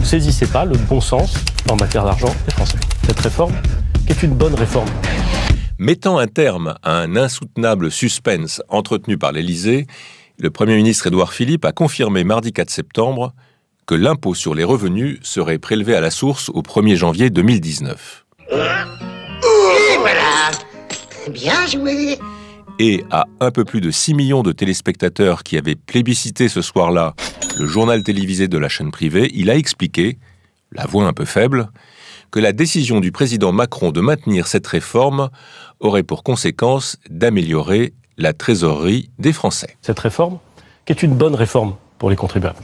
saisissez pas le bon sens en matière d'argent des Français. Cette réforme, qui est une bonne réforme. Mettant un terme à un insoutenable suspense entretenu par l'Élysée, le Premier ministre Édouard Philippe a confirmé mardi 4 septembre que l'impôt sur les revenus serait prélevé à la source au 1er janvier 2019. Et voilà. Bien joué. Et à un peu plus de 6 millions de téléspectateurs qui avaient plébiscité ce soir-là le journal télévisé de la chaîne privée, il a expliqué, la voix un peu faible, que la décision du président Macron de maintenir cette réforme aurait pour conséquence d'améliorer la trésorerie des Français. Cette réforme, qui est une bonne réforme pour les contribuables,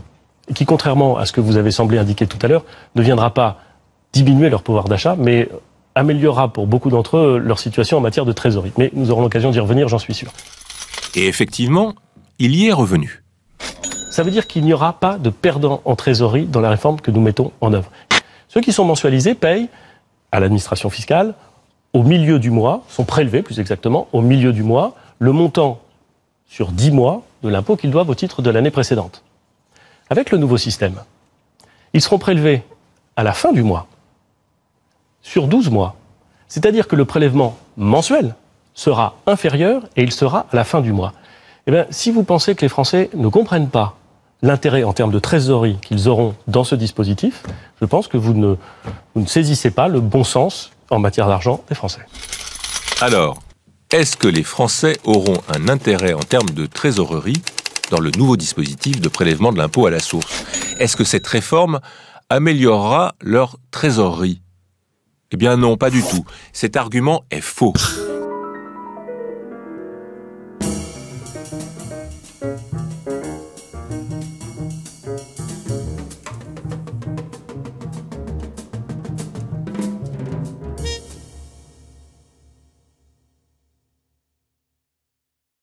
et qui, contrairement à ce que vous avez semblé indiquer tout à l'heure, ne viendra pas diminuer leur pouvoir d'achat, mais améliorera pour beaucoup d'entre eux leur situation en matière de trésorerie. Mais nous aurons l'occasion d'y revenir, j'en suis sûr. Et effectivement, il y est revenu. Ça veut dire qu'il n'y aura pas de perdants en trésorerie dans la réforme que nous mettons en œuvre. Ceux qui sont mensualisés payent à l'administration fiscale au milieu du mois, sont prélevés plus exactement au milieu du mois, le montant sur 10 mois de l'impôt qu'ils doivent au titre de l'année précédente. Avec le nouveau système, ils seront prélevés à la fin du mois, sur 12 mois. C'est-à-dire que le prélèvement mensuel sera inférieur et il sera à la fin du mois. Eh bien, si vous pensez que les Français ne comprennent pas l'intérêt en termes de trésorerie qu'ils auront dans ce dispositif, je pense que vous ne saisissez pas le bon sens en matière d'argent des Français. Alors, est-ce que les Français auront un intérêt en termes de trésorerie dans le nouveau dispositif de prélèvement de l'impôt à la source? Est-ce que cette réforme améliorera leur trésorerie? Eh bien non, pas du tout. Cet argument est faux.